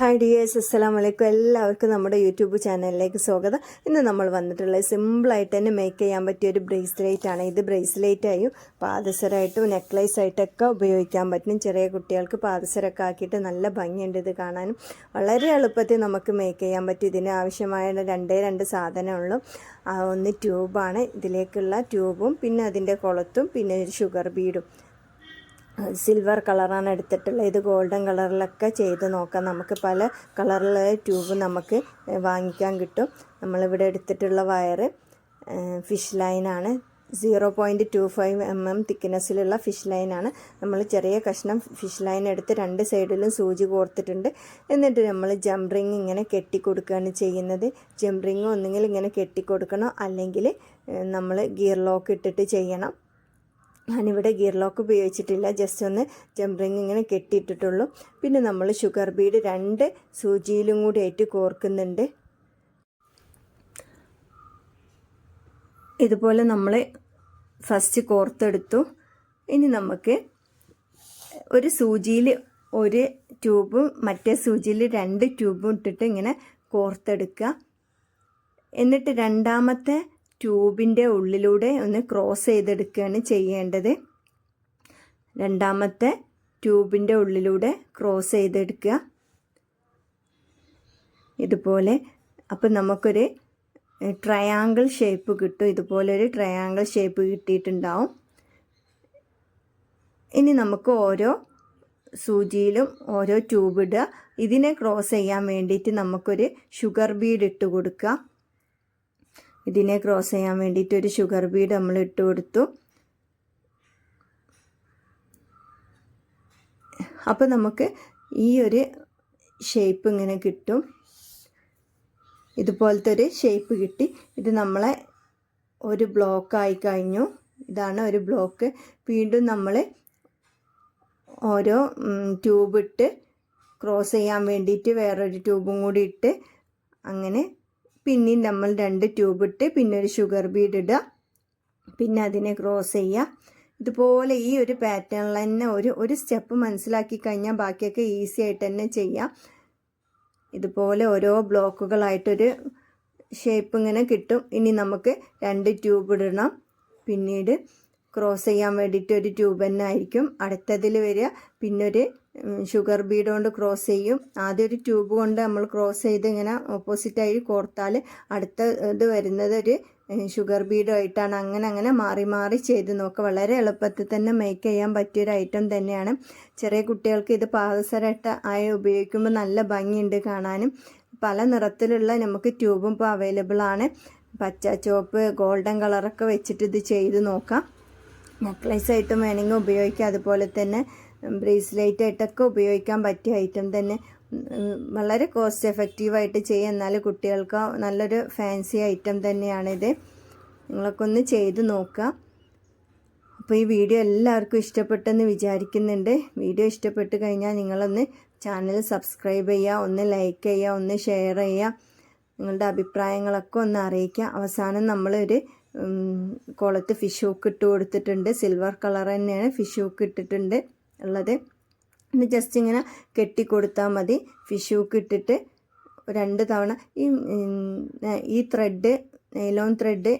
Hi dears, അസ്സലാമു അലൈക്കും. എല്ലാവർക്കും നമ്മുടെ യൂട്യൂബ് ചാനലിലേക്ക് സ്വാഗതം. ഇന്ന് നമ്മൾ വന്നിട്ടുള്ളത് സിമ്പിളായിട്ട് തന്നെ മേക്ക് ചെയ്യാൻ പറ്റിയ ഒരു ബ്രേസ്ലെറ്റ് ആണ്. ഇത് ബ്രേസ്ലെറ്റായും പാദസരമായിട്ടും നെക്ലേസ് ആയിട്ടൊക്കെ ഉപയോഗിക്കാൻ പറ്റും. ചെറിയ കുട്ടികൾക്ക് പാദസരമൊക്കെ ആക്കിയിട്ട് നല്ല ഭംഗിയുണ്ട് ഇത് കാണാനും. വളരെ എളുപ്പത്തിൽ നമുക്ക് മേക്ക് ചെയ്യാൻ പറ്റും. ഇതിന് ആവശ്യമായ രണ്ട് സാധനമുള്ളൂ. ഒന്ന് ട്യൂബാണ്, ഇതിലേക്കുള്ള ട്യൂബും പിന്നെ അതിൻ്റെ കുളത്തും പിന്നെ ഒരു ഷുഗർ ബീഡും. സിൽവർ കളറാണ് എടുത്തിട്ടുള്ളത്. ഇത് ഗോൾഡൻ കളറിലൊക്കെ ചെയ്ത് നോക്കാം. നമുക്ക് പല കളറിലുള്ള ട്യൂബ് നമുക്ക് വാങ്ങിക്കാൻ കിട്ടും. നമ്മളിവിടെ എടുത്തിട്ടുള്ള വയറ് ഫിഷ് ലൈനാണ്. 0.25 mm തിക്നെസ്സിലുള്ള ഫിഷ് ലൈനാണ്. നമ്മൾ ചെറിയ കഷ്ണം ഫിഷ് ലൈൻ എടുത്ത് രണ്ട് സൈഡിലും സൂചി കോർത്തിട്ടുണ്ട്. എന്നിട്ട് നമ്മൾ ജംപ് റിങ് ഇങ്ങനെ കെട്ടിക്കൊടുക്കുകയാണ് ചെയ്യുന്നത്. ജംപ് റിങ് ഒന്നുകിൽ ഇങ്ങനെ കെട്ടിക്കൊടുക്കണം, അല്ലെങ്കിൽ നമ്മൾ ഗിയർ ലോക്ക് ഇട്ടിട്ട് ചെയ്യണം. ഞാനിവിടെ ഗിയർ ലോക്ക് ഉപയോഗിച്ചിട്ടില്ല, ജസ്റ്റ് ഒന്ന് ജംപ് റിങ് ഇങ്ങനെ കെട്ടിയിട്ടിട്ടുള്ളൂ. പിന്നെ നമ്മൾ ഷുഗർ ബീഡ് 2 സൂചിയിലും കൂടി ആയിട്ട് കോർക്കുന്നുണ്ട്. ഇതുപോലെ നമ്മൾ ഫസ്റ്റ് കോർത്തെടുത്തു. ഇനി നമുക്ക് ഒരു സൂചിയിൽ ഒരു ട്യൂബും മറ്റേ സൂചിയിൽ 2 ട്യൂബും ഇട്ടിട്ട് ഇങ്ങനെ കോർത്തെടുക്കുക. എന്നിട്ട് രണ്ടാമത്തെ ട്യൂബിൻ്റെ ഉള്ളിലൂടെ ഒന്ന് ക്രോസ് ചെയ്തെടുക്കുകയാണ് ചെയ്യേണ്ടത്. രണ്ടാമത്തെ ട്യൂബിൻ്റെ ഉള്ളിലൂടെ ക്രോസ് ചെയ്തെടുക്കുക ഇതുപോലെ. അപ്പം നമുക്കൊരു ട്രയാങ്കിൾ ഷേപ്പ് കിട്ടും. ഇതുപോലെ ഒരു ട്രയാങ്കിൾ ഷേപ്പ് കിട്ടിയിട്ടുണ്ടാവും. ഇനി നമുക്ക് ഓരോ സൂചിയിലും ഓരോ ട്യൂബ് ഇടുക. ഇതിനെ ക്രോസ് ചെയ്യാൻ വേണ്ടിയിട്ട് നമുക്കൊരു ഷുഗർ ബീഡ് ഇട്ട് കൊടുക്കുക. ഇതിനെ ക്രോസ് ചെയ്യാൻ വേണ്ടിയിട്ട് ഒരു ഷുഗർ ബീഡ് നമ്മൾ ഇട്ട് കൊടുത്തു. അപ്പോൾ നമുക്ക് ഈ ഒരു ഷേപ്പ് ഇങ്ങനെ കിട്ടും. ഇതുപോലത്തെ ഒരു ഷേപ്പ് കിട്ടി. ഇത് നമ്മളെ ഒരു ബ്ലോക്കായി കഴിഞ്ഞു. ഇതാണ് ഒരു ബ്ലോക്ക്. വീണ്ടും നമ്മൾ ഓരോ ട്യൂബ് ഇട്ട് ക്രോസ് ചെയ്യാൻ വേണ്ടിയിട്ട് വേറൊരു ട്യൂബും കൂടി ഇട്ട് അങ്ങനെ പിന്നെയും നമ്മൾ 2 ട്യൂബ് ഇട്ട് പിന്നെ ഒരു ഷുഗർ ബീഡ് ഇടുക, പിന്നെ അതിനെ ക്രോസ് ചെയ്യുക. ഇതുപോലെ ഈ ഒരു പാറ്റേണിൽ തന്നെ ഒരു സ്റ്റെപ്പ് മനസ്സിലാക്കി കഴിഞ്ഞാൽ ബാക്കിയൊക്കെ ഈസി ആയിട്ട് തന്നെ ചെയ്യാം. ഇതുപോലെ ഓരോ ബ്ലോക്കുകളായിട്ടൊരു ഷേപ്പ് ഇങ്ങനെ കിട്ടും. ഇനി നമുക്ക് 2 ട്യൂബ് ഇടണം. പിന്നീട് ക്രോസ് ചെയ്യാൻ വേണ്ടിയിട്ട് ഒരു ട്യൂബ് തന്നെ ആയിരിക്കും അടുത്തതിൽ വരിക. പിന്നെ ഒരു ഷുഗർ ബീഡ് കൊണ്ട് ക്രോസ് ചെയ്യും. ആദ്യം ഒരു ട്യൂബ് കൊണ്ട് നമ്മൾ ക്രോസ് ചെയ്ത് ഇങ്ങനെ ഓപ്പോസിറ്റായി കോർത്താൽ അടുത്ത ഇത് വരുന്നത് ഒരു ഷുഗർ ബീഡുമായിട്ടാണ്. അങ്ങനെ മാറി ചെയ്ത് നോക്കുക. വളരെ എളുപ്പത്തിൽ തന്നെ മേക്ക് ചെയ്യാൻ പറ്റിയൊരു ഐറ്റം തന്നെയാണ്. ചെറിയ കുട്ടികൾക്ക് ഇത് പാദസരമായിട്ട് ആയി ഉപയോഗിക്കുമ്പോൾ നല്ല ഭംഗിയുണ്ട് കാണാനും. പല നിറത്തിലുള്ള നമുക്ക് ട്യൂബും ഇപ്പോൾ അവൈലബിൾ ആണ്. പച്ച, ചുവപ്പ്, ഗോൾഡൻ കളറൊക്കെ വെച്ചിട്ട് ഇത് ചെയ്ത് നോക്കാം. നെക്ലേസ് ആയിട്ടും വേണമെങ്കിൽ ഉപയോഗിക്കാം. അതുപോലെ തന്നെ ബ്രേസ്ലെറ്റ് ആയിട്ടൊക്കെ ഉപയോഗിക്കാൻ പറ്റിയ ഐറ്റം തന്നെ. വളരെ കോസ്റ്റ് എഫക്റ്റീവായിട്ട് ചെയ്യുക, എന്നാൽ കുട്ടികൾക്ക് നല്ലൊരു ഫാൻസി ഐറ്റം തന്നെയാണിത്. നിങ്ങളൊക്കെ ഒന്ന് ചെയ്ത് നോക്കുക. അപ്പോൾ ഈ വീഡിയോ എല്ലാവർക്കും ഇഷ്ടപ്പെട്ടെന്ന് വിചാരിക്കുന്നുണ്ട്. വീഡിയോ ഇഷ്ടപ്പെട്ട് കഴിഞ്ഞാൽ നിങ്ങളൊന്ന് ചാനൽ സബ്സ്ക്രൈബ് ചെയ്യുക, ഒന്ന് ലൈക്ക് ചെയ്യുക, ഒന്ന് ഷെയർ ചെയ്യുക. നിങ്ങളുടെ അഭിപ്രായങ്ങളൊക്കെ ഒന്ന് അറിയിക്കുക. അവസാനം നമ്മളൊരു കുളത്ത് ഫിഷ് ഹൂക്ക് ഇട്ട് കൊടുത്തിട്ടുണ്ട്. സിൽവർ കളർ തന്നെയാണ് ഫിഷ് ഹൂക്ക് ഇട്ടിട്ടുണ്ട് ഉള്ളത്. ഇനി ജസ്റ്റ് ഇങ്ങനെ കെട്ടിക്കൊടുത്താൽ മതി. ഫിഷ് ഹൂക്ക് ഇട്ടിട്ട് 2 തവണ ഈ ത്രെഡ്, നൈലോൺ ത്രെഡ്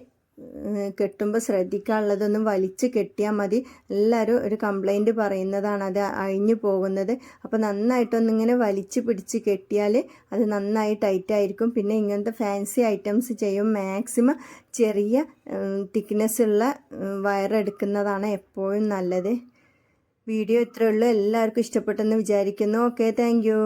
കെട്ടുമ്പോൾ ശ്രദ്ധിക്കാനുള്ളതൊന്ന് വലിച്ച് കെട്ടിയാൽ മതി. എല്ലാവരും ഒരു കംപ്ലൈൻറ്റ് പറയുന്നതാണ് അത് അഴിഞ്ഞു പോകുന്നത്. അപ്പോൾ നന്നായിട്ടൊന്നിങ്ങനെ വലിച്ച് പിടിച്ച് കെട്ടിയാൽ അത് നന്നായി ടൈറ്റായിരിക്കും. പിന്നെ ഇങ്ങനത്തെ ഫാൻസി ഐറ്റംസ് ചെയ്യും മാക്സിമം ചെറിയ തിക്നെസ് ഉള്ള വയറെടുക്കുന്നതാണ് എപ്പോഴും നല്ലത്. വീഡിയോ ഇത്രയേ ഉള്ളൂ. എല്ലാവർക്കും ഇഷ്ടപ്പെട്ടെന്ന് വിചാരിക്കുന്നു. Okay, thank you.